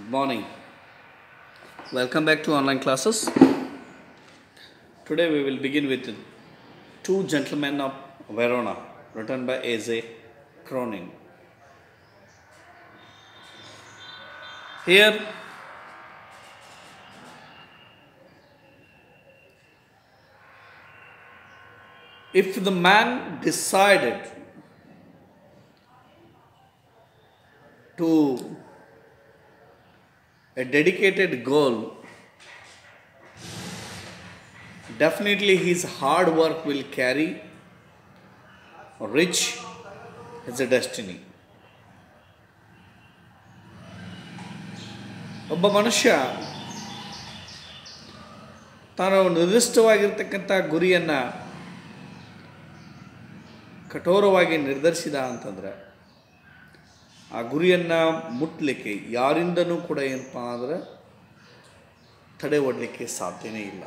Good morning. Welcome back to online classes. Today we will begin with Two Gentlemen of Verona, written by A.J. Cronin. Here, if the man decided to a dedicated goal, definitely his hard work will carry rich as a destiny. ಒಬ್ಬ ಮನುಷ್ಯ ತಾನು ನಿರ್ದಿಷ್ಟವಾಗಿರ್ತಕ್ಕಂಥ ಗುರಿಯನ್ನು ಕಠೋರವಾಗಿ ನಿರ್ಧರಿಸಿದ ಅಂತಂದರೆ ಆ ಗುರಿಯನ್ನು ಮುಟ್ಟಲಿಕ್ಕೆ ಯಾರಿಂದನೂ ಕೂಡ ಏನಪ್ಪ ಅಂದರೆ ತಡೆ ಒಡ್ಲಿಕ್ಕೆ ಸಾಧ್ಯನೇ ಇಲ್ಲ.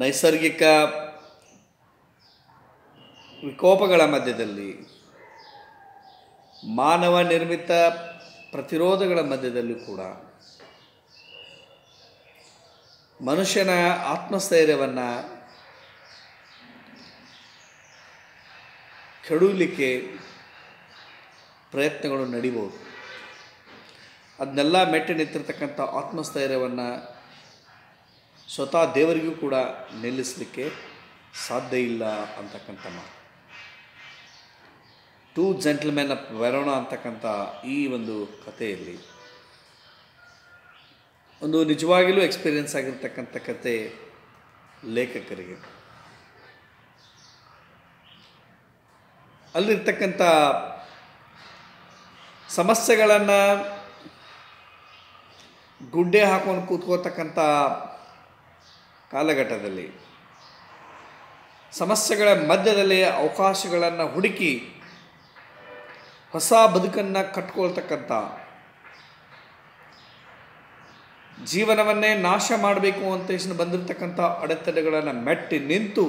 ನೈಸರ್ಗಿಕ ವಿಕೋಪಗಳ ಮಧ್ಯದಲ್ಲಿ, ಮಾನವ ನಿರ್ಮಿತ ಪ್ರತಿರೋಧಗಳ ಮಧ್ಯದಲ್ಲೂ ಕೂಡ ಮನುಷ್ಯನ ಆತ್ಮಸ್ಥೈರ್ಯವನ್ನು ಕೆಡವಲಿಕ್ಕೆ ಪ್ರಯತ್ನಗಳು ನಡಿಬೋದು. ಅದನ್ನೆಲ್ಲ ಮೆಟ್ಟಿ ನಿಂತಿರ್ತಕ್ಕಂಥ ಆತ್ಮಸ್ಥೈರ್ಯವನ್ನು ಸ್ವತಃ ದೇವರಿಗೂ ಕೂಡ ನಿಲ್ಲಿಸಲಿಕ್ಕೆ ಸಾಧ್ಯ ಇಲ್ಲ ಅಂತಕ್ಕಂಥ ಮಾತು. ಟೂ ಜೆಂಟಲ್ಮೆನ್ ಆಫ್ ವೆರೋನಾ ಅಂತಕ್ಕಂಥ ಈ ಒಂದು ಕಥೆಯಲ್ಲಿ ಒಂದು ನಿಜವಾಗಿಯೂ ಎಕ್ಸ್ಪೀರಿಯನ್ಸ್ ಆಗಿರ್ತಕ್ಕಂಥ ಕತೆ ಲೇಖಕರಿಗೆ. ಅಲ್ಲಿರ್ತಕ್ಕಂಥ ಸಮಸ್ಯೆಗಳನ್ನು ಗುಡ್ಡೆ ಹಾಕೊಂಡು ಕೂತ್ಕೋತಕ್ಕಂಥ ಕಾಲಘಟ್ಟದಲ್ಲಿ, ಸಮಸ್ಯೆಗಳ ಮಧ್ಯದಲ್ಲಿ ಅವಕಾಶಗಳನ್ನು ಹುಡುಕಿ ಹೊಸ ಬದುಕನ್ನು ಕಟ್ಕೊಳ್ತಕ್ಕಂಥ, ಜೀವನವನ್ನೇ ನಾಶ ಮಾಡಬೇಕು ಅಂತ ಬಂದಿರತಕ್ಕಂಥ ಅಡೆತಡೆಗಳನ್ನು ಮೆಟ್ಟಿ ನಿಂತು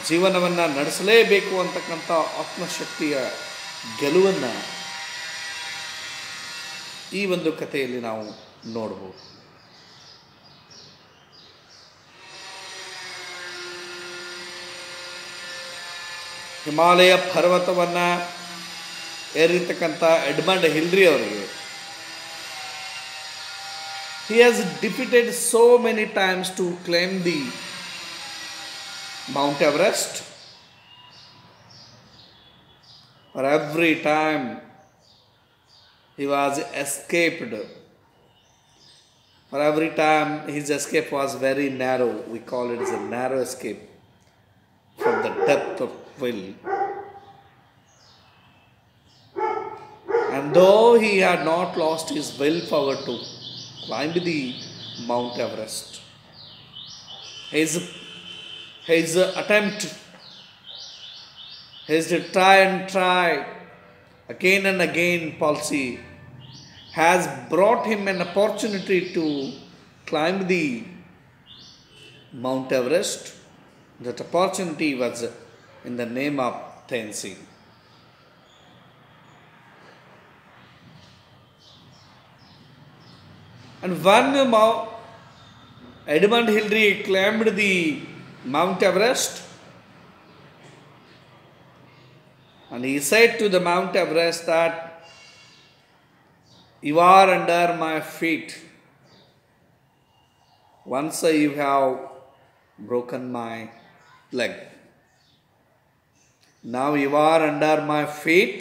ಜೀವನವನ್ನು ನಡೆಸಲೇಬೇಕು ಅಂತಕ್ಕಂಥ ಆತ್ಮಶಕ್ತಿಯ ಗೆಲುವನ್ನು ಈ ಒಂದು ಕಥೆಯಲ್ಲಿ ನಾವು ನೋಡ್ಬೋದು. ಹಿಮಾಲಯ ಪರ್ವತವನ್ನು ಏರಿರ್ತಕ್ಕಂಥ ಎಡ್ಮಂಡ್ ಹಿಲ್ರಿ ಅವರಿಗೆ he has defeated so many times to claim the Mount Everest. For every time he was escaped, for every time his escape was very narrow. We call it as a narrow escape from the depth of will. And though he had not lost his willpower to climb the Mount Everest, his attempt, his try and try again and again policy has brought him an opportunity to climb the Mount Everest. That opportunity was in the name of Tenzing. And when Edmund Hillary climbed the Mount Everest, and he said to the Mount Everest that you are under my feet. Once you have broken my leg. Now you are under my feet.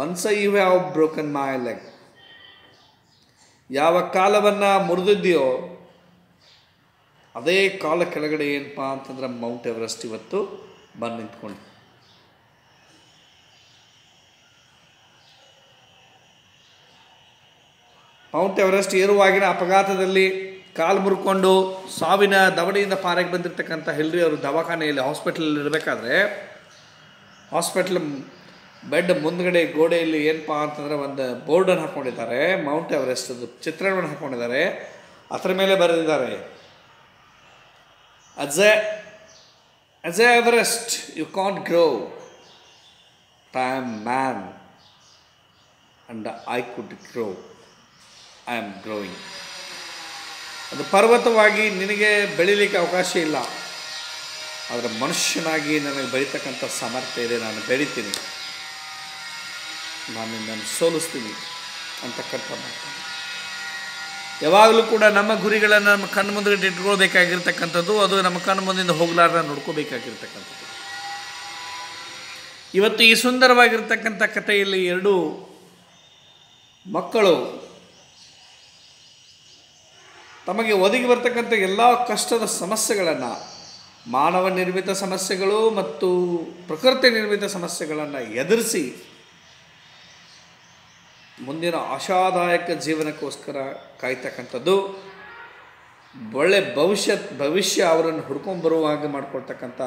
Once you have broken my leg. ಯಾವ ಕಾಲವನ್ನು ಮುರಿದಿದೆಯೋ ಅದೇ ಕಾಲ ಕೆಳಗಡೆ ಏನಪ್ಪ ಅಂತಂದ್ರೆ Mount Everest ಇವತ್ತು ಬಂದು ನಿಂತ್ಕೊಂಡು. ಮೌಂಟ್ ಎವರೆಸ್ಟ್ ಏರುವಾಗಿನ ಅಪಘಾತದಲ್ಲಿ ಕಾಲು ಮುರ್ಕೊಂಡು ಸಾವಿನ ದವಡೆಯಿಂದ ಪಾರಾಗಿ ಬಂದಿರತಕ್ಕಂಥ ಹಿಲ್ರಿ ಅವರು ದವಾಖಾನೆಯಲ್ಲಿ ಹಾಸ್ಪಿಟಲಲ್ಲಿ ಇರಬೇಕಾದ್ರೆ, ಹಾಸ್ಪಿಟ್ಲ್ ಬೆಡ್ ಮುಂದ್ಗಡೆ ಗೋಡೆಯಲ್ಲಿ ಏನಪ್ಪ ಅಂತಂದರೆ ಒಂದು ಬೋರ್ಡನ್ನು ಹಾಕ್ಕೊಂಡಿದ್ದಾರೆ, ಮೌಂಟ್ ಎವರೆಸ್ಟ್ ಚಿತ್ರಣವನ್ನು ಹಾಕ್ಕೊಂಡಿದ್ದಾರೆ. ಅದರ ಮೇಲೆ ಬರೆದಿದ್ದಾರೆ, as a Everest you can't grow, I am man and I could grow. I am growing. ಅದು ಪರ್ವತವಾಗಿ ನಿನಗೆ ಬೆಳೀಲಿಕ್ಕೆ ಅವಕಾಶ ಇಲ್ಲ, ಆದರೆ ಮನುಷ್ಯನಾಗಿ ನನಗೆ ಬೆಳೀತಕ್ಕಂಥ ಸಾಮರ್ಥ್ಯ ಇದೆ. ನಾನು ಬೆಳಿತೀನಿ, ನಾನು ನಿನ್ನನ್ನು ಸೋಲಿಸ್ತೀನಿ ಅಂತಕ್ಕಂಥ ಮಾತು. ಯಾವಾಗಲೂ ಕೂಡ ನಮ್ಮ ಗುರಿಗಳನ್ನು ನಮ್ಮ ಕಣ್ಣು ಮುಂದೆ ಇಟ್ಕೊಳ್ಬೇಕಾಗಿರ್ತಕ್ಕಂಥದ್ದು, ಅದು ನಮ್ಮ ಕಣ್ಣು ಮುಂದಿಂದ ಹೋಗ್ಲಾರ್ದ ನೋಡ್ಕೋಬೇಕಾಗಿರ್ತಕ್ಕಂಥದ್ದು. ಇವತ್ತು ಈ ಸುಂದರವಾಗಿರ್ತಕ್ಕಂಥ ಕಥೆಯಲ್ಲಿ ಎರಡು ಮಕ್ಕಳು ತಮಗೆ ಒದಗಿ ಬರ್ತಕ್ಕಂಥ ಎಲ್ಲ ಕಷ್ಟದ ಸಮಸ್ಯೆಗಳನ್ನು, ಮಾನವ ನಿರ್ಮಿತ ಸಮಸ್ಯೆಗಳು ಮತ್ತು ಪ್ರಕೃತಿ ನಿರ್ಮಿತ ಸಮಸ್ಯೆಗಳನ್ನು ಎದುರಿಸಿ ಮುಂದಿನ ಆಶಾದಾಯಕ ಜೀವನಕ್ಕೋಸ್ಕರ ಕಾಯ್ತಕ್ಕಂಥದ್ದು, ಒಳ್ಳೆ ಭವಿಷ್ಯ ಅವರನ್ನು ಹುಡ್ಕೊಂಡ್ಬರುವ ಹಾಗೆ ಮಾಡಿಕೊಳ್ತಕ್ಕಂಥ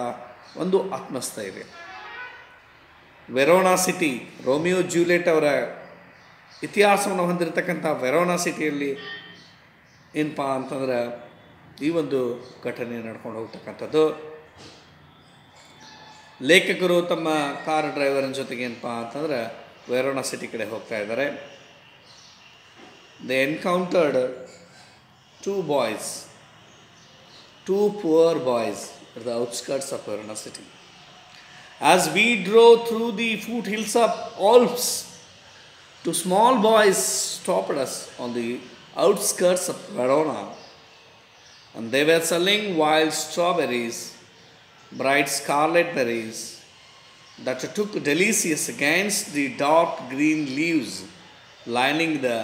ಒಂದು ಆತ್ಮಸ್ಥೈರ್ಯ. ವೆರೋನಾ ಸಿಟಿ, ರೋಮಿಯೋ ಜೂಲಿಯೆಟ್ ಅವರ ಇತಿಹಾಸವನ್ನು ಹೊಂದಿರತಕ್ಕಂಥ ವೆರೋನಾ ಸಿಟಿಯಲ್ಲಿ ಏನಪ್ಪ ಅಂತಂದ್ರೆ ಈ ಒಂದು ಘಟನೆ ನಡ್ಕೊಂಡು ಹೋಗ್ತಕ್ಕಂಥದ್ದು. ಲೇಖಕರು ತಮ್ಮ ಕಾರ್ ಡ್ರೈವರ್ನ ಜೊತೆಗೆ ಏನಪ್ಪ ಅಂತಂದ್ರೆ ವೆರೋನಾ ಸಿಟಿ ಕಡೆ ಹೋಗ್ತಾ ಇದ್ದಾರೆ. They encountered two poor boys at the outskirts of Verona city. As we drove through the foothills of Alps, two small boys stopped us on the outskirts of Verona, and they were selling wild strawberries, bright scarlet berries that took delicious against the dark green leaves lining the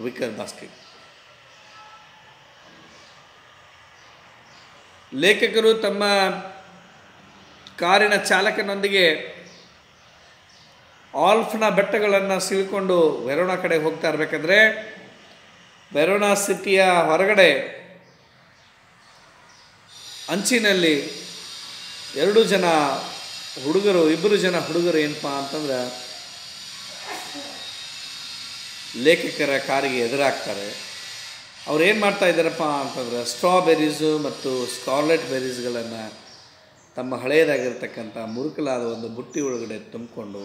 wicker basket. ಲೇಖಕರು ತಮ್ಮ ಕಾರಿನ ಚಾಲಕನೊಂದಿಗೆ ಆಲ್ಫ್ನ ಬೆಟ್ಟಗಳನ್ನು ಸೀಳ್ಕೊಂಡು Verona ಕಡೆ ಹೋಗ್ತಾ ಇರಬೇಕಾದ್ರೆ, Verona ಸಿಟಿಯ ಹೊರಗಡೆ ಅಂಚಿನಲ್ಲಿ ಇಬ್ಬರು ಜನ ಹುಡುಗರು ಏನಪ್ಪ ಅಂತಂದ್ರೆ ಲೇಖಕರ ಕಾರಿಗೆ ಎದುರಾಗ್ತಾರೆ. ಅವ್ರು ಏನು ಮಾಡ್ತಾ ಇದ್ದಾರಪ್ಪ ಅಂತಂದ್ರೆ ಸ್ಟ್ರಾಬೆರೀಸು ಮತ್ತು ಸ್ಕಾರ್ಲೆಟ್ ಬೆರೀಸ್ಗಳನ್ನು ತಮ್ಮ ಹಳೆಯದಾಗಿರ್ತಕ್ಕಂಥ ಮುರುಕಲಾದ ಒಂದು ಬುಟ್ಟಿ ಒಳಗಡೆ ತುಂಬಿಕೊಂಡು,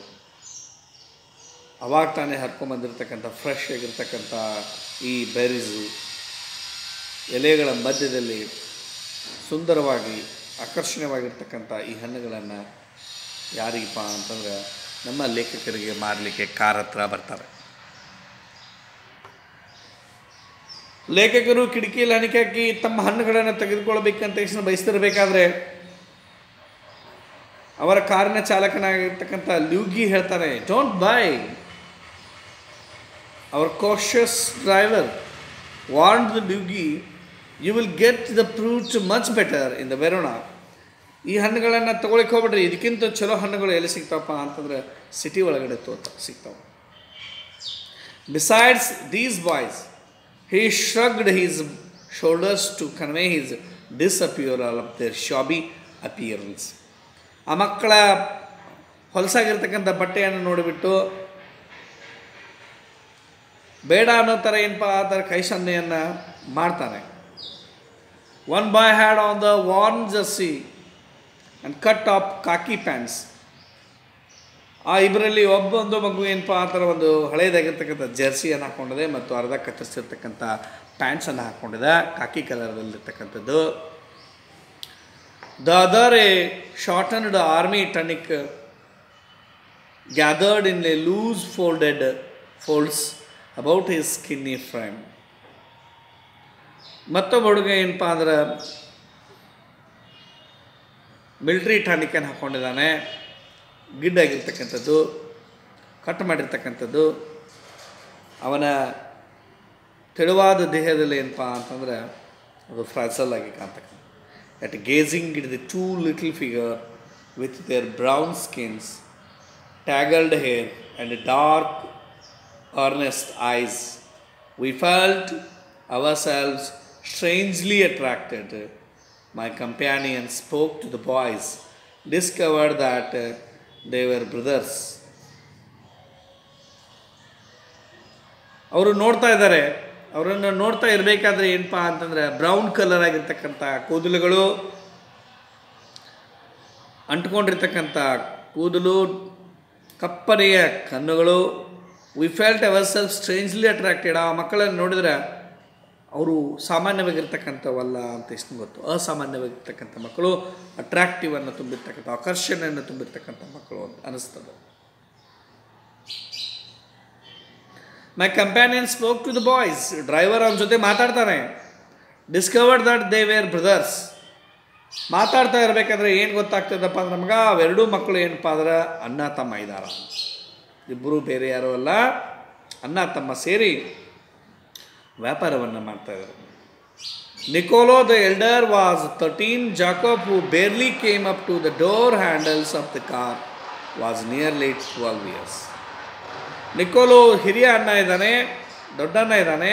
ಅವಾಗ ತಾನೇ ಹರ್ಕೊಂಬಂದಿರತಕ್ಕಂಥ ಫ್ರೆಶ್ ಆಗಿರ್ತಕ್ಕಂಥ ಈ ಬೆರೀಸು ಎಲೆಗಳ ಮಧ್ಯದಲ್ಲಿ ಸುಂದರವಾಗಿ ಆಕರ್ಷಣೀಯವಾಗಿರ್ತಕ್ಕಂಥ ಈ ಹಣ್ಣುಗಳನ್ನು ಯಾರಿಗಪ್ಪ ಅಂತಂದ್ರೆ ನಮ್ಮ ಲೇಖಕರಿಗೆ ಮಾರಲಿಕ್ಕೆ ಕಾರ್ ಹತ್ರ ಬರ್ತಾರೆ. ಲೇಖಕರು ಕಿಟಕಿಯಲ್ಲಿ ಹಣಿಕೆ ಹಾಕಿ ತಮ್ಮ ಹಣ್ಣುಗಳನ್ನು ತೆಗೆದುಕೊಳ್ಬೇಕಂತ ಬಯಸ್ತಿರಬೇಕಾದ್ರೆ ಅವರ ಕಾರಿನ ಚಾಲಕನಾಗಿರ್ತಕ್ಕಂಥ ಲ್ಯೂಗಿ ಹೇಳ್ತಾನೆ, don't buy. Our cautious driver warned the Luigi, you will get the fruit much better in the Verona. ಈ ಹಣ್ಣುಗಳನ್ನು ತೊಗೊಳಕ್ಕೆ ಹೋಗ್ಬಿಡ್ರಿ, ಇದಕ್ಕಿಂತ ಚಲೋ ಹಣ್ಣುಗಳು ಎಲ್ಲಿ ಸಿಗ್ತಾವಪ್ಪ ಅಂತಂದ್ರೆ ಸಿಟಿ ಒಳಗಡೆ ಸಿಗ್ತಾವೆ. Besides these boys, he shrugged his shoulders to convey his disapproval of their shabby appearance. ಆ ಮಕ್ಕಳ ಹೊಲಸಾಗಿರ್ತಕ್ಕಂಥ ಬಟ್ಟೆಯನ್ನು ನೋಡಿಬಿಟ್ಟು ಬೇಡ ಅನ್ನೋ ಥರ ಏನಪ್ಪ ಅದರ ಕೈ ಸನ್ನೆಯನ್ನು ಮಾಡ್ತಾನೆ. One boy had on the worn jersey and cut up khaki pants. ಆ ಇಬ್ಬರಲ್ಲಿ ಒಬ್ಬೊಂದು ಮಗು ಏನಪ್ಪ ಆ ಥರ ಒಂದು ಹಳೆಯದಾಗಿರ್ತಕ್ಕಂಥ ಜರ್ಸಿಯನ್ನು ಹಾಕ್ಕೊಂಡಿದೆ ಮತ್ತು ಅರ್ಧ ಕತ್ತರಿಸಿರ್ತಕ್ಕಂಥ ಪ್ಯಾಂಟ್ಸನ್ನು ಹಾಕ್ಕೊಂಡಿದೆ, ಕಾಕಿ ಕಲರ್ದಲ್ಲಿರ್ತಕ್ಕಂಥದ್ದು. The other a shortened army tunic gathered in a loose folds about his skinny frame. ಮತ್ತೊಬ್ಬ ಹುಡುಗ ಏನಪ್ಪ ಅಂದ್ರೆ ಮಿಲ್ಟ್ರಿ ಟಾನಿಕನ್ನು ಹಾಕ್ಕೊಂಡಿದ್ದಾನೆ, ಗಿಡ್ಡಾಗಿರ್ತಕ್ಕಂಥದ್ದು, ಕಟ್ ಮಾಡಿರ್ತಕ್ಕಂಥದ್ದು. ಅವನ ತೆಳುವಾದ ದೇಹದಲ್ಲಿ ಏನಪ್ಪ ಅಂತಂದ್ರೆ ಅದು ಫ್ರಾಜಲ್ ಆಗಿ ಕಾಣ್ತಕ್ಕಂಥ. Yet gazing it the two little figure with their brown skins, tangled hair and dark earnest eyes, we felt ourselves strangely attracted. My companion spoke to the boys, discovered that they were brothers. ಅವರು ನೋಡ್ತಾ ಇದ್ದಾರೆ. ಅವರನ್ನು ನೋಡ್ತಾ ಇರಬೇಕಾದ್ರೆ ಏನಪ್ಪ ಅಂತಂದರೆ brown colour ಆಗಿರ್ತಕ್ಕಂಥ ಕೂದಲುಗಳು, ಅಂಟ್ಕೊಂಡಿರ್ತಕ್ಕಂಥ ಕೂದಲು, ಕಪ್ಪನೆಯ ಕಣ್ಣುಗಳು. We felt ourself strangely attracted. ಆ ಮಕ್ಕಳನ್ನು ನೋಡಿದ್ರೆ ಅವರು ಸಾಮಾನ್ಯವಾಗಿರ್ತಕ್ಕಂಥವಲ್ಲ ಅಂತ ಎಷ್ಟು ಗೊತ್ತು. ಅಸಾಮಾನ್ಯವಾಗಿರ್ತಕ್ಕಂಥ ಮಕ್ಕಳು, ಅಟ್ರಾಕ್ಟಿವ್ ಅನ್ನು ತುಂಬಿರ್ತಕ್ಕಂಥ, ಆಕರ್ಷಣೆಯನ್ನು ತುಂಬಿರ್ತಕ್ಕಂಥ ಮಕ್ಕಳು ಅಂತ ಅನಿಸ್ತದೆ. My companion spoke to the boys. Driver ಅವನ ಜೊತೆ ಮಾತಾಡ್ತಾನೆ. Discovered that they were brothers. ಮಾತಾಡ್ತಾ ಇರಬೇಕಾದ್ರೆ ಏನು ಗೊತ್ತಾಗ್ತದಪ್ಪ ಅಂದ್ರೆ ನಮ್ಗೆ ಅವೆರಡೂ ಮಕ್ಕಳು ಏನಪ್ಪ ಅಂದ್ರೆ ಅಣ್ಣ ತಮ್ಮ ಇದ್ದಾರ. ಇಬ್ಬರು ಬೇರೆ ಯಾರೂ ಅಲ್ಲ, ಅಣ್ಣ ತಮ್ಮ ಸೇರಿ ವ್ಯಾಪಾರವನ್ನು ಮಾಡ್ತಾಯಿದ್ದಾರೆ. Nicolo the elder was 13. Jacob who barely came up to the door handles of the car was nearly 12 years. Nicolo ಹಿರಿಯ ಅಣ್ಣ ಇದ್ದಾನೆ, ದೊಡ್ಡ ಅಣ್ಣ ಇದ್ದಾನೆ.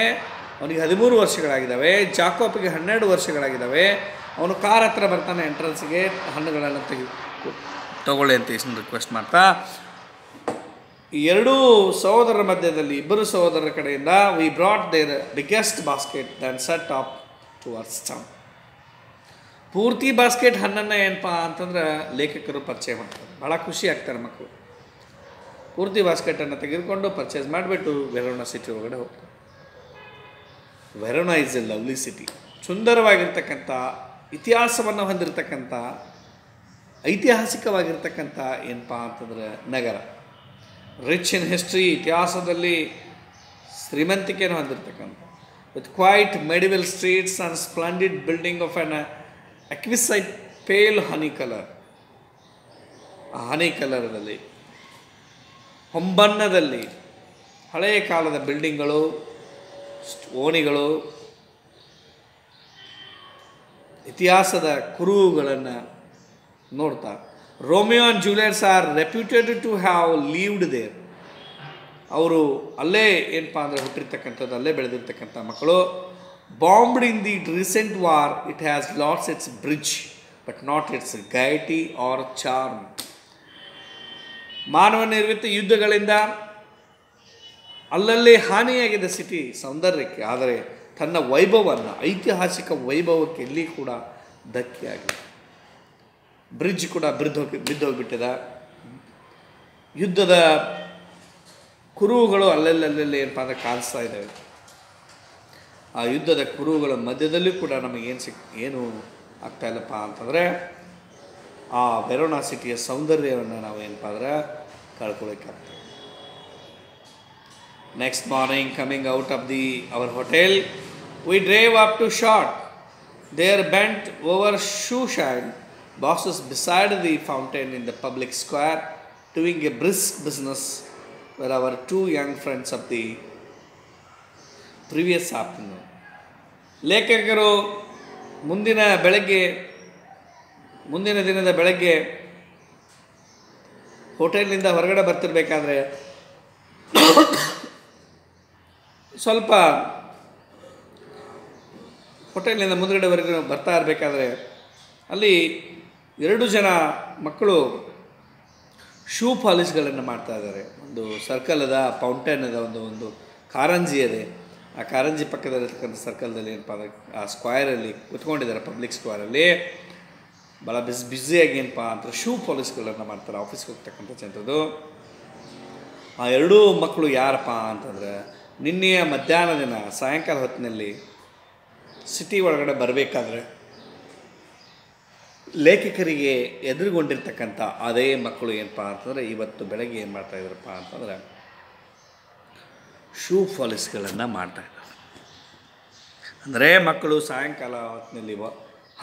ಅವನಿಗೆ 13 ವರ್ಷಗಳಾಗಿದ್ದಾವೆ. ಜಾಕೋಬ್ಗೆ 12 ವರ್ಷಗಳಾಗಿದ್ದಾವೆ. ಅವನು ಕಾರ್ ಹತ್ರ ಬರ್ತಾನೆ, ಎಂಟ್ರೆನ್ಸ್ಗೆ ಹಣ್ಣುಗಳನ್ನು ತಗೊಳ್ಳಿ ಅಂತ ರಿಕ್ವೆಸ್ಟ್ ಮಾಡ್ತಾ. ಈ ಎರಡೂ ಸಹೋದರರ ಮಧ್ಯದಲ್ಲಿ, ಇಬ್ಬರು ಸಹೋದರರ ಕಡೆಯಿಂದ we brought their biggest basket then set off towards town. ಪೂರ್ತಿ ಬಾಸ್ಕೆಟ್ ಹಣ್ಣನ್ನು ಏನಪ್ಪ ಅಂತಂದ್ರೆ ಲೇಖಕರು ಪರಿಚಯ ಮಾಡ್ತಾರೆ. ಭಾಳ ಖುಷಿ ಆಗ್ತಾರೆ ಮಕ್ಕಳು. ಪೂರ್ತಿ ಬಾಸ್ಕೆಟನ್ನು ತೆಗೆದುಕೊಂಡು ಪರ್ಚೇಸ್ ಮಾಡಿಬಿಟ್ಟು ವೆರೋನಾ ಸಿಟಿ ಒಳಗಡೆ ಹೋಗ್ತಾರೆ. Verona is a lovely city. ಸುಂದರವಾಗಿರ್ತಕ್ಕಂಥ, ಇತಿಹಾಸವನ್ನು ಹೊಂದಿರತಕ್ಕಂಥ, ಐತಿಹಾಸಿಕವಾಗಿರ್ತಕ್ಕಂಥ ಏನಪ್ಪ ಅಂತಂದ್ರೆ ನಗರ. ರಿಚ್ ಇನ್ ಹಿಸ್ಟ್ರಿ, ಇತಿಹಾಸದಲ್ಲಿ ಶ್ರೀಮಂತಿಕೆಯನ್ನು ಹೊಂದಿರತಕ್ಕಂಥ, with quiet medieval streets and splendid building of an exquisite pale honey colour. ಆ ಹನಿ ಕಲರ್ದಲ್ಲಿ, ಹೊಂಬಣ್ಣದಲ್ಲಿ ಹಳೆಯ ಕಾಲದ ಬಿಲ್ಡಿಂಗ್ಗಳು, ಓಣಿಗಳು, ಇತಿಹಾಸದ ಕುರುಹುಗಳನ್ನು ನೋಡ್ತಾ. Romeo and Juliet's are reputed to have lived there. ಅವರು ಅಲ್ಲೇ ಏನಪ್ಪ ಅಂದರೆ ಹುಟ್ಟಿರ್ತಕ್ಕಂಥದ್ದು, ಅಲ್ಲೇ ಬೆಳೆದಿರ್ತಕ್ಕಂಥ ಮಕ್ಕಳು. Bombed in the recent war, it has lost its bridge but not its gaiety or charm. ಮಾನವ ನಿರ್ಮಿತ ಯುದ್ಧಗಳಿಂದ ಅಲ್ಲಲ್ಲಿ ಹಾನಿಯಾಗಿದೆ ಸಿಟಿ ಸೌಂದರ್ಯಕ್ಕೆ, ಆದರೆ ತನ್ನ ವೈಭವವನ್ನು, ಐತಿಹಾಸಿಕ ವೈಭವಕ್ಕೆ ಎಲ್ಲಿ ಕೂಡ ಧಕ್ಕೆಯಾಗಿದೆ. ಬ್ರಿಡ್ಜ್ ಕೂಡ ಬಿದ್ದೋಗ್ಬಿಟ್ಟಿದೆ. ಯುದ್ಧದ ಕುರುಹುಗಳು ಅಲ್ಲೆಲ್ಲಿ ಏನಪ್ಪ ಅಂದರೆ ಕಾಣಿಸ್ತಾ ಇದ್ದಾವೆ. ಆ ಯುದ್ಧದ ಕುರುಹುಗಳ ಮಧ್ಯದಲ್ಲೂ ಕೂಡ ಏನು ಆಗ್ತಾ ಇಲ್ಲಪ್ಪ ಅಂತಂದರೆ ಆ ವೆರೋನಾ ಸಿಟಿಯ ಸೌಂದರ್ಯವನ್ನು ನಾವು ಏನಪ್ಪ ಅಂದ್ರೆ ಕಳ್ಕೊಳ್ಳೋಕ್ಕಾಗ್ತದೆ. Next morning coming out of our hotel, we drove up to short. There bent over shoe shine boxes beside the fountain in the public square, doing a brisk business, were our two young friends of the previous afternoon. ಲೇಖಕರು ಮುಂದಿನ ದಿನದ ಬೆಳಗ್ಗೆ ಹೋಟೆಲ್ನಿಂದ ಹೊರಗಡೆ ಬರ್ತಿರ್ಬೇಕಾದ್ರೆ ಸ್ವಲ್ಪ ಹೋಟೆಲ್ನಿಂದ ಮುಂದುಗಡೆವರೆಗೂ ಬರ್ತಾ ಇರಬೇಕಾದ್ರೆ ಅಲ್ಲಿ 2 ಜನ ಮಕ್ಕಳು ಶೂ ಪಾಲಿಶ್ಗಳನ್ನು ಮಾಡ್ತಾ ಇದ್ದಾರೆ. ಒಂದು ಸರ್ಕಲ್ ಅದ, ಫೌಂಟೇನ್ ಅದ, ಒಂದು ಕಾರಂಜಿ ಇದೆ. ಆ ಕಾರಂಜಿ ಪಕ್ಕದಲ್ಲಿರ್ತಕ್ಕಂಥ ಸರ್ಕಲ್ದಲ್ಲಿ ಏನಪ್ಪ ಅಂದರೆ ಆ ಸ್ಕ್ವೈರಲ್ಲಿ ಕುತ್ಕೊಂಡಿದ್ದಾರೆ, ಪಬ್ಲಿಕ್ ಸ್ಕ್ವೈರಲ್ಲಿ. ಭಾಳ ಬ್ಯುಸಿಯಾಗಿ ಏನಪ್ಪ ಅಂತ ಶೂ ಪಾಲಿಶ್ಗಳನ್ನು ಮಾಡ್ತಾರೆ ಆಫೀಸ್ಗೆ ಹೋಗ್ತಕ್ಕಂಥ ಜನರದು. ಆ 2 ಮಕ್ಕಳು ಯಾರಪ್ಪ ಅಂತಂದರೆ ನಿನ್ನೆಯ ಮಧ್ಯಾಹ್ನ ದಿನ ಸಾಯಂಕಾಲ ಹೊತ್ತಿನಲ್ಲಿ ಸಿಟಿ ಒಳಗಡೆ ಬರಬೇಕಾದ್ರೆ ಲೇಖಕರಿಗೆ ಎದುರುಗೊಂಡಿರ್ತಕ್ಕಂಥ ಅದೇ ಮಕ್ಕಳು ಏನಪ್ಪ ಅಂತಂದರೆ ಇವತ್ತು ಬೆಳಗ್ಗೆ ಏನು ಮಾಡ್ತಾಯಿದ್ದಾರಪ್ಪ ಅಂತಂದರೆ ಶೂ ಪಾಲಿಶ್ಗಳನ್ನು ಮಾಡ್ತಾಯಿದ್ದಾರೆ. ಅಂದರೆ ಮಕ್ಕಳು ಸಾಯಂಕಾಲ ಹೊತ್ತಿನಲ್ಲಿ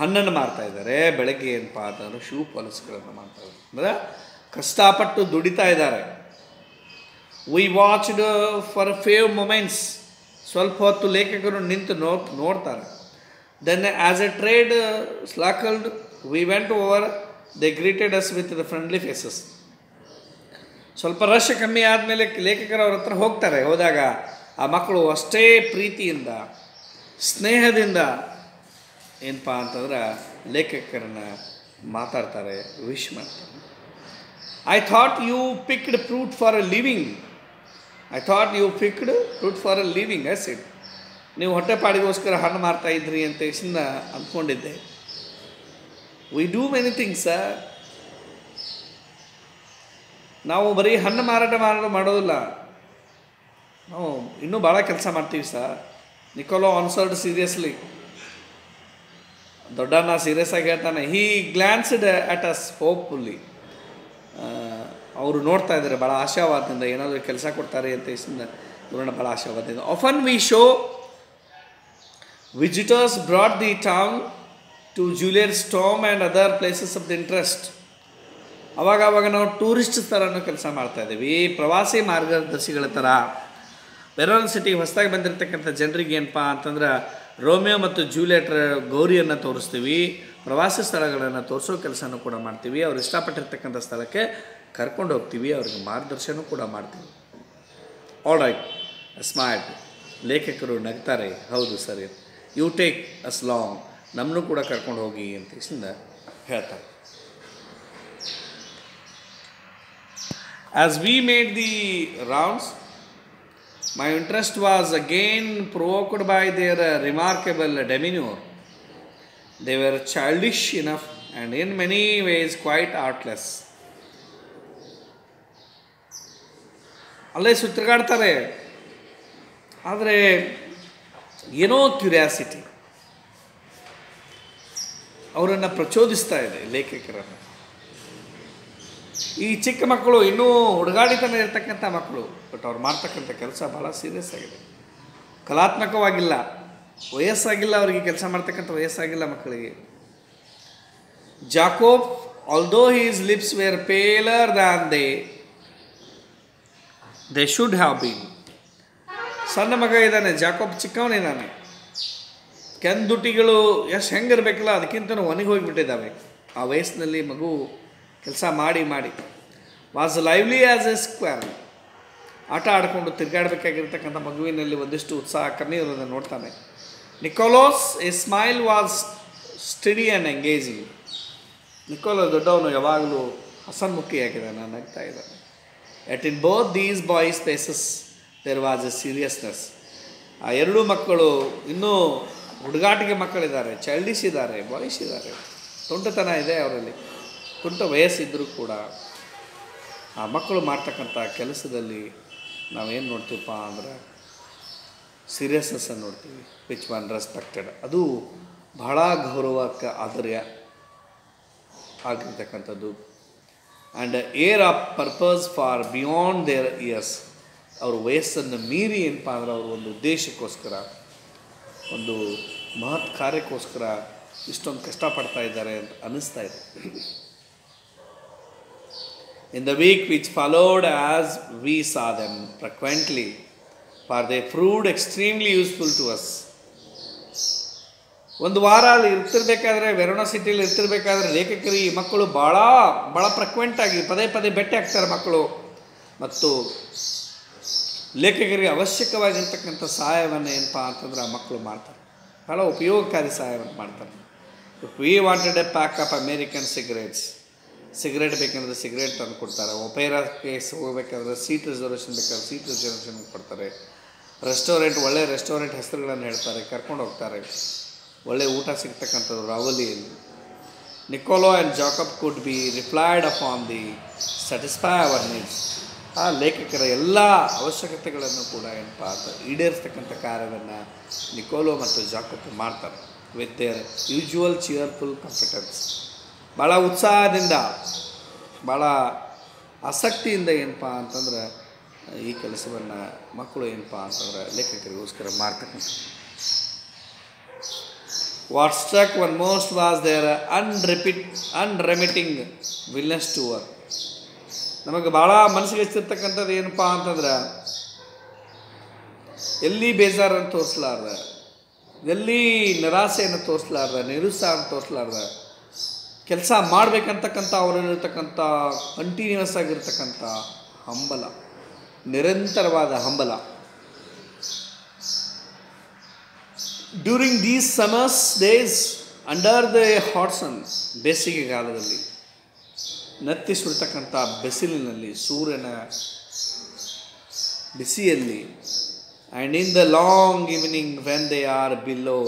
ಹಣ್ಣನ್ನು ಮಾರ್ತಾಯಿದ್ದಾರೆ, ಬೆಳಗ್ಗೆ ಏನಪ್ಪ ಅಂತಂದರೆ ಶೂ ಪಾಲಿಶ್ಗಳನ್ನು ಮಾಡ್ತಾಯಿದ್ದಾರೆ. ಅಂದರೆ ಕಷ್ಟಪಟ್ಟು ದುಡಿತಾ ಇದ್ದಾರೆ. We watched for few moments. ಸ್ವಲ್ಪ ಹೊತ್ತು ಲೇಖಕರು ನಿಂತು ನೋಡ್ತಾರೆ. Then as a trade slackened we went over, they greeted us with the friendly faces. ಸ್ವಲ್ಪ ರಶ್ ಕಮ್ಮಿ ಆದಮೇಲೆ ಲೇಖಕರು ಅವ್ರ ಹತ್ರ ಹೋಗ್ತಾರೆ. ಹೋದಾಗ ಆ ಮಕ್ಕಳು ಅಷ್ಟೇ ಪ್ರೀತಿಯಿಂದ, ಸ್ನೇಹದಿಂದ ಏನಪ್ಪ ಅಂತಂದ್ರೆ ಲೇಖಕರನ್ನು ಮಾತಾಡ್ತಾರೆ, ವಿಶ್ ಮಾಡ್ತಾರೆ. I thought you picked fruit for a living. I said, ನೀವು ಹೊಟ್ಟೆಪಾಡಿಗೋಸ್ಕರ ಹಣ್ಣು ಮಾರ್ತಾ ಇದ್ರಿ ಅಂತ ಅಂದ್ಕೊಂಡಿದ್ದೆ. We do many things sir. ನಾವು ಬರೀ ಹಣ್ಣು ಮಾರಾಟ ಮಾಡೋದಿಲ್ಲ, ನಾವು ಇನ್ನೂ ಭಾಳ ಕೆಲಸ ಮಾಡ್ತೀವಿ ಸರ್. Nicolo answered seriously. ದೊಡ್ಡಣ್ಣ ಸೀರಿಯಸ್ ಆಗಿ ಹೇಳ್ತಾನೆ. He glanced at us hopefully. ಅವರು ನೋಡ್ತಾ ಇದ್ದಾರೆ ಭಾಳ ಆಶಾವಾದದಿಂದ, ಏನಾದರೂ ಕೆಲಸ ಕೊಡ್ತಾರೆ ಅಂತ ನೋಡೋಣ, ಭಾಳ ಆಶಾವಾದದಿಂದ. Often we show visitors brought the town to Juliet's ಸ್ಟಾಮ್ and other places of the interest. ಅವಾಗ ನಾವು ಟೂರಿಸ್ಟ್ ಥರನೂ ಕೆಲಸ ಮಾಡ್ತಾಯಿದ್ದೀವಿ, ಪ್ರವಾಸಿ ಮಾರ್ಗದರ್ಶಿಗಳ ಥರ. ವೆರೋನ ಸಿಟಿಗೆ ಹೊಸದಾಗಿ ಬಂದಿರತಕ್ಕಂಥ ಜನರಿಗೆ ಏನಪ್ಪ ಅಂತಂದ್ರೆ ರೋಮಿಯೋ ಮತ್ತು ಜೂಲಿಯಟ್ ಗೌರಿಯನ್ನು ತೋರಿಸ್ತೀವಿ, ಪ್ರವಾಸಿ ಸ್ಥಳಗಳನ್ನು ತೋರಿಸೋ ಕೆಲಸನೂ ಕೂಡ ಮಾಡ್ತೀವಿ, ಅವ್ರು ಇಷ್ಟಪಟ್ಟಿರ್ತಕ್ಕಂಥ ಸ್ಥಳಕ್ಕೆ ಕರ್ಕೊಂಡು ಹೋಗ್ತೀವಿ, ಅವ್ರಿಗೆ ಮಾರ್ಗದರ್ಶನ ಕೂಡ ಮಾಡ್ತೀವಿ. All right, smart. ಲೇಖಕರು ನಗ್ತಾರೆ, ಹೌದು ಸರಿ, ಯು ಟೇಕ್ ಅಸ್ ಲಾಂಗ್, ನಮ್ಮನ್ನು ಕೂಡ ಕರ್ಕೊಂಡು ಹೋಗಿ ಅಂತ ಹೇಳ್ತಾರೆ. As we made the rounds, my interest was again provoked by their remarkable demeanor. They were childish enough and in many ways quite artless. ಅಲ್ಲೇ ಸುತ್ತಗಾಡ್ತಾರೆ, ಆದರೆ ಏನೋ ಕ್ಯೂರಿಯಾಸಿಟಿ ಅವರನ್ನು ಪ್ರಚೋದಿಸ್ತಾ ಇದೆ ಲೇಖಕರನ್ನು. ಈ ಚಿಕ್ಕ ಮಕ್ಕಳು ಇನ್ನೂ ಹುಡುಗಾಡಿತನ ಇರ್ತಕ್ಕಂಥ ಮಕ್ಕಳು, ಬಟ್ ಅವ್ರು ಮಾಡ್ತಕ್ಕಂಥ ಕೆಲಸ ಭಾಳ ಸೀರಿಯಸ್ ಆಗಿದೆ, ಕಲಾತ್ಮಕವಾಗಿಲ್ಲ, ವಯಸ್ಸಾಗಿಲ್ಲ, ಅವರಿಗೆ ಕೆಲಸ ಮಾಡ್ತಕ್ಕಂಥ ವಯಸ್ಸಾಗಿಲ್ಲ ಮಕ್ಕಳಿಗೆ. Jacob, although his lips were paler than they should have been. ಸಣ್ಣ ಮಗ ಇದ್ದಾನೆ, ಜಾಕೋಬ್ ಚಿಕ್ಕವನಿದ್ದಾನೆ, ಕೆಂದುಟಿಗಳು ಎಷ್ಟು ಹೆಂಗಿರ್ಬೇಕಲ್ಲ ಅದಕ್ಕಿಂತ ಒಣಗಿ ಹೋಗಿಬಿಟ್ಟಿದ್ದಾವೆ ಆ ವಯಸ್ಸಿನಲ್ಲಿ. ಮಗು ಕೆಲಸ ಮಾಡಿ was lively as a squirrel. ಆಟ ಆಡಿಕೊಂಡು ತಿರುಗಾಡಬೇಕಾಗಿರ್ತಕ್ಕಂಥ ಮಗುವಿನಲ್ಲಿ ಒಂದಿಷ್ಟು ಉತ್ಸಾಹ ಕಮ್ಮಿ ಇರೋದನ್ನು ನೋಡ್ತಾನೆ. Nicolo's a smile was study and engaging. ನಿಕೋಲೋ ದೊಡ್ಡವನು ಯಾವಾಗಲೂ ಹಸನ್ಮುಖಿಯಾಗಿದ್ದಾನೆ, ನಗ್ತಾ ಇದ್ದಾನೆ. Yet in both these boys faces there was a seriousness. ಆ ಎರಡೂ ಮಕ್ಕಳು ಇನ್ನೂ ಹುಡುಗಾಟಿಗೆ ಮಕ್ಕಳಿದ್ದಾರೆ, ಚೈಲ್ಡಿಶ್ ಇದ್ದಾರೆ, ಬಾಯ್ಸ್ ಇದ್ದಾರೆ, ತುಂಟತನ ಇದೆ ಅವರಲ್ಲಿ. ತುಂಟ ವಯಸ್ಸಿದ್ದರೂ ಕೂಡ ಆ ಮಕ್ಕಳು ಮಾಡ್ತಕ್ಕಂಥ ಕೆಲಸದಲ್ಲಿ ನಾವೇನು ನೋಡ್ತೀವಪ್ಪ ಅಂದ್ರೆ ಸೀರಿಯಸ್ನೆಸ್ಸನ್ನು ನೋಡ್ತೀವಿ, ವಿಚ್ ಒನ್ ರೆಸ್ಪೆಕ್ಟೆಡ್. ಅದು ಬಹಳ ಗೌರವಕ್ಕೆ ಆದರ್ಯ ಆಗಿರ್ತಕ್ಕಂಥದ್ದು. And air of purpose far beyond their years. ಅವ್ರ ವಯಸ್ಸನ್ನು ಮೀರಿ ಏನಪ್ಪ ಅಂದ್ರೆ ಅವರು ಒಂದು ಉದ್ದೇಶಕ್ಕೋಸ್ಕರ, ಒಂದು ಮಹತ್ ಕಾರ್ಯಕ್ಕೋಸ್ಕರ ಇಷ್ಟೊಂದು ಕಷ್ಟಪಡ್ತಾ ಇದ್ದಾರೆ ಅಂತ ಅನ್ನಿಸ್ತಾ ಇದೆ. In the week which followed, as we saw them frequently, for they proved extremely useful to us. ಒಂದು ವಾರ ಅಲ್ಲಿ ಇರ್ತಿರ್ಬೇಕಾದ್ರೆ, ವೆರೋನಾ ಸಿಟಿಯಲ್ಲಿ ಇರ್ತಿರ್ಬೇಕಾದ್ರೆ ಲೇಖಕರು ಈ ಮಕ್ಕಳು ಭಾಳ ಫ್ರೀಕ್ವೆಂಟಾಗಿ ಪದೇ ಭೇಟಿ ಆಗ್ತಾರೆ ಮಕ್ಕಳು, ಮತ್ತು ಲೇಖಕರಿಗೆ ಅವಶ್ಯಕವಾಗಿರ್ತಕ್ಕಂಥ ಸಹಾಯವನ್ನು ಏನಪ್ಪ ಅಂತಂದ್ರೆ ಆ ಮಕ್ಕಳು ಮಾಡ್ತಾರೆ, ಭಾಳ ಉಪಯೋಗಕಾರಿ ಸಹಾಯವನ್ನು ಮಾಡ್ತಾರೆ. We wanted a pack of American cigarette ಬೇಕಂದ್ರೆ ಸಿಗರೇಟ್ ತಂದು ಕೊಡ್ತಾರೆ. ಒಪೇರಾ ಕೇಸ್ ಹೋಗ್ಬೇಕಾದ್ರೆ ಸೀಟ್ ರಿಸರ್ವೇಷನ್ ಬೇಕಾದ್ರೆ ಸೀಟ್ ರಿಸರ್ವೇಷನ್ ಕೊಡ್ತಾರೆ. ರೆಸ್ಟೋರೆಂಟ್, ಒಳ್ಳೆಯ ರೆಸ್ಟೋರೆಂಟ್ ಹೆಸರುಗಳನ್ನು ಹೇಳ್ತಾರೆ, ಕರ್ಕೊಂಡು ಹೋಗ್ತಾರೆ. ಒಳ್ಳೆಯ ಊಟ ಸಿಗ್ತಕ್ಕಂಥದ್ದು ರಾವಲಿಯಲ್ಲಿ. Nicolo and Jacob could be replied upon the satisfy our needs. ಆ ಲೇಖಕರ ಎಲ್ಲ ಅವಶ್ಯಕತೆಗಳನ್ನು ಕೂಡ ಏನಪ್ಪ ಅಂತ ಈಡೇರಿಸ್ತಕ್ಕಂಥ ಕಾರ್ಯವನ್ನು ನಿಕೋಲೋ ಮತ್ತು ಜಾಕಬ್ ಮಾಡ್ತಾರೆ, with their usual cheerful confidence. ಭಾಳ ಉತ್ಸಾಹದಿಂದ, ಭಾಳ ಆಸಕ್ತಿಯಿಂದ ಏನಪ್ಪ ಅಂತಂದ್ರೆ ಈ ಕೆಲಸವನ್ನು ಮಕ್ಕಳು ಏನಪ್ಪ ಅಂತಂದ್ರೆ ಲೇಖಕರಿಗೋಸ್ಕರ ಮಾಡ್ತಕ್ಕಂಥ. What struck one most was their unremitting willingness to work. ನಮಗೆ ಭಾಳ ಮನಸ್ಸಿಗೆ ಹಚ್ಚಿರ್ತಕ್ಕಂಥದ್ದು ಏನಪ್ಪ ಅಂತಂದ್ರೆ ಎಲ್ಲಿ ಬೇಜಾರನ್ನು ತೋರಿಸ್ಲಾರ್ದ, ಎಲ್ಲಿ ನಿರಾಸೆಯನ್ನು ತೋರಿಸ್ಲಾರ್ದ, ನಿರುತ್ಸಾಹವನ್ನು ತೋರಿಸ್ಲಾರ್ದ ಕೆಲಸ ಮಾಡಬೇಕಂತಕ್ಕಂಥ ಅವರಲ್ಲಿರ್ತಕ್ಕಂಥ ಕಂಟಿನ್ಯೂಸ್ ಆಗಿರ್ತಕ್ಕಂಥ ಹಂಬಲ, ನಿರಂತರವಾದ ಹಂಬಲ. During these summers days under the hot sun, ಬೇಸಿಗೆಗಾಲದಲ್ಲಿ ನತ್ತಿ ಸುಡ್ತಕ್ಕಂಥ ಬಿಸಿಲಿನಲ್ಲಿ, ಸೂರ್ಯನ ಬಿಸಿಯಲ್ಲಿ, and in the long evening when they are below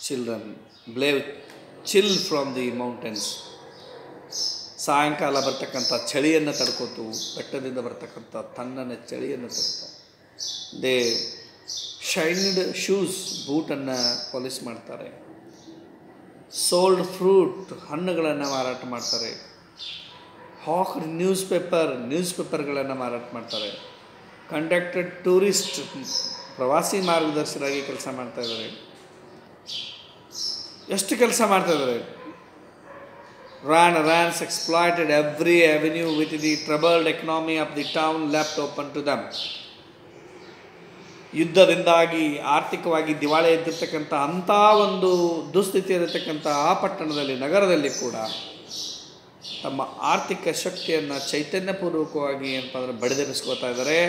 children blew chill from the mountains. ಸಾಯಂಕಾಲ ಬರ್ತಕ್ಕಂಥ ಚಳಿಯನ್ನು ತಡ್ಕೋತು, ಬೆಟ್ಟದಿಂದ ಬರ್ತಕ್ಕಂಥ ತಣ್ಣನೆ ಚಳಿಯನ್ನು ತಡ್ಕೊ. ದೇ ಶೈನ್ಡ್ ಶೂಸ್, ಬೂಟನ್ನು ಪಾಲಿಶ್ ಮಾಡ್ತಾರೆ. ಸೋಲ್ಡ್ ಫ್ರೂಟ್, ಹಣ್ಣುಗಳನ್ನು ಮಾರಾಟ ಮಾಡ್ತಾರೆ. ಹಾಕ್ಡ್ ನ್ಯೂಸ್ ಪೇಪರ್ಗಳನ್ನು ಮಾರಾಟ ಮಾಡ್ತಾರೆ. ಕಂಡಕ್ಟೆಡ್ ಟೂರಿಸ್ಟ್, ಪ್ರವಾಸಿ ಮಾರ್ಗದರ್ಶಕರಾಗಿ ಕೆಲಸ ಮಾಡ್ತಾಯಿದ್ದಾರೆ. ಎಷ್ಟು ಕೆಲಸ ಮಾಡ್ತಾಯಿದ್ದಾರೆ. Rans exploited every avenue with the troubled economy of the town left open to them. ಯುದ್ಧದಿಂದಾಗಿ ಆರ್ಥಿಕವಾಗಿ ದಿವಾಳಿ ಎದ್ದಿರ್ತಕ್ಕಂಥ ಅಂಥ ಒಂದು ದುಸ್ಥಿತಿ ಇರತಕ್ಕಂಥ ಆ ಪಟ್ಟಣದಲ್ಲಿ, ನಗರದಲ್ಲಿ ಕೂಡ ತಮ್ಮ ಆರ್ಥಿಕ ಶಕ್ತಿಯನ್ನು ಚೈತನ್ಯಪೂರ್ವಕವಾಗಿ ಏನಪ್ಪ ಅಂದರೆ ಬಡಿದೆಬ್ಬಿಸ್ಕೋತಾ ಇದ್ದಾರೆ.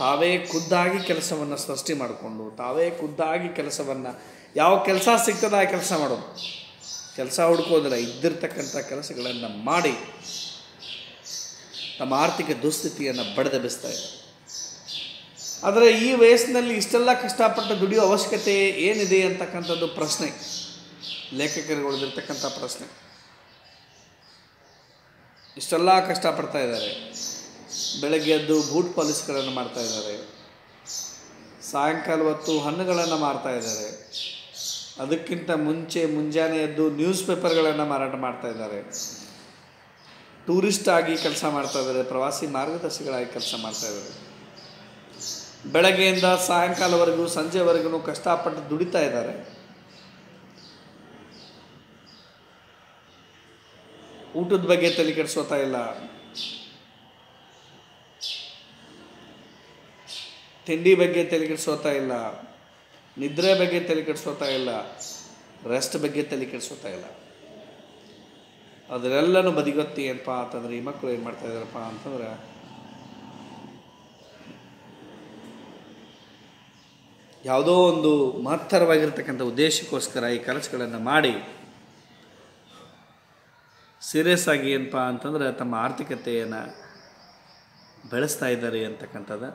ತಾವೇ ಖುದ್ದಾಗಿ ಕೆಲಸವನ್ನು ಸೃಷ್ಟಿ ಮಾಡಿಕೊಂಡು, ತಾವೇ ಖುದ್ದಾಗಿ ಕೆಲಸವನ್ನು, ಯಾವ ಕೆಲಸ ಸಿಗ್ತದೆ ಆ ಕೆಲಸ ಮಾಡೋದು, ಕೆಲಸ ಹುಡ್ಕೋದಿಲ್ಲ, ಇದ್ದಿರ್ತಕ್ಕಂಥ ಕೆಲಸಗಳನ್ನು ಮಾಡಿ ನಮ್ಮ ಆರ್ಥಿಕ ದುಸ್ಥಿತಿಯನ್ನು ಬಡಿದೆಬ್ಬಿಸ್ತಾ ಇದ್ದಾರೆ. ಆದರೆ ಈ ವಯಸ್ಸಿನಲ್ಲಿ ಇಷ್ಟೆಲ್ಲ ಕಷ್ಟಪಟ್ಟು ದುಡಿಯೋ ಅವಶ್ಯಕತೆ ಏನಿದೆ ಅಂತಕ್ಕಂಥದ್ದು ಪ್ರಶ್ನೆ, ಲೇಖಕರಿಗೆ ಉಳಿದಿರ್ತಕ್ಕಂಥ ಪ್ರಶ್ನೆ. ಇಷ್ಟೆಲ್ಲ ಕಷ್ಟಪಡ್ತಾ ಇದ್ದಾರೆ. ಬೆಳಗ್ಗೆ ಎದ್ದು ಬೂಟ್ ಪಾಲಿಸ್ಗಳನ್ನು ಮಾಡ್ತಾ ಇದ್ದಾರೆ. ಸಾಯಂಕಾಲ ಹೊತ್ತು ಹಣ್ಣುಗಳನ್ನು ಮಾರ್ತಾ ಇದ್ದಾರೆ. ಅದಕ್ಕಿಂತ ಮುಂಜಾನೆ ಎದ್ದು ನ್ಯೂಸ್ ಪೇಪರ್ಗಳನ್ನು ಮಾರಾಟ ಮಾಡ್ತಾ ಇದ್ದಾರೆ. ಟೂರಿಸ್ಟ್ ಆಗಿ ಕೆಲಸ ಮಾಡ್ತಾ ಇದ್ದಾರೆ. ಪ್ರವಾಸಿ ಮಾರ್ಗದರ್ಶಿಗಳಾಗಿ ಕೆಲಸ ಮಾಡ್ತಾ ಇದ್ದಾರೆ. ಬೆಳಗ್ಗೆಯಿಂದ ಸಾಯಂಕಾಲವರೆಗೂ, ಸಂಜೆವರೆಗೂ ಕಷ್ಟಪಟ್ಟು ದುಡಿತಾ ಇದ್ದಾರೆ. ಊಟದ ಬಗ್ಗೆ ತಲೆ ಕೆಡಿಸೋತಾ ಇಲ್ಲ, ತಿಂಡಿ ಬಗ್ಗೆ ತಲೆ ಕೆಡಿಸೋತಾ ಇಲ್ಲ, ನಿದ್ರೆ ಬಗ್ಗೆ ತಲೆ ಕೆಡಿಸೋತಾ ಇಲ್ಲ, ರೆಸ್ಟ್ ಬಗ್ಗೆ ತಲೆ ಕೆಡಿಸೋತಾ ಇಲ್ಲ. ಅದರೆಲ್ಲನೂ ಬದಿಗೊತ್ತಿ ಏನಪ್ಪ ಅಂತಂದ್ರೆ ಈ ಮಕ್ಕಳು ಏನು ಮಾಡ್ತಾ ಇದ್ದಾರಪ್ಪ ಅಂತಂದ್ರೆ, ಯಾವುದೋ ಒಂದು ಮಹತ್ತರವಾಗಿರ್ತಕ್ಕಂಥ ಉದ್ದೇಶಕ್ಕೋಸ್ಕರ ಈ ಕೆಲಸಗಳನ್ನು ಮಾಡಿ ಸೀರಿಯಸ್ ಆಗಿ ಏನಪ್ಪ ಅಂತಂದ್ರೆ ತಮ್ಮ ಆರ್ಥಿಕತೆಯನ್ನು ಬೆಳೆಸ್ತಾ ಇದ್ದಾರೆ ಅಂತಕ್ಕಂಥದ್ದು.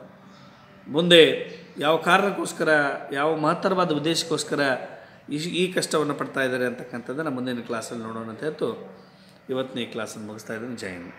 ಮುಂದೆ ಯಾವ ಕಾರಣಕ್ಕೋಸ್ಕರ, ಯಾವ ಮಹತ್ತರವಾದ ಉದ್ದೇಶಕ್ಕೋಸ್ಕರ ಈ ಕಷ್ಟವನ್ನು ಪಡ್ತಾ ಇದ್ದಾರೆ ಅಂತಕ್ಕಂಥದ್ದನ್ನು ಮುಂದಿನ ಕ್ಲಾಸಲ್ಲಿ ನೋಡೋಣ ಅಂತ ಹೇಳ್ತು ಇವತ್ತಿನ ಈ ಕ್ಲಾಸನ್ನು ಮುಗಿಸ್ತಾ ಇದ್ದೀನಿ. ಜೈ ಹಿಂದ್.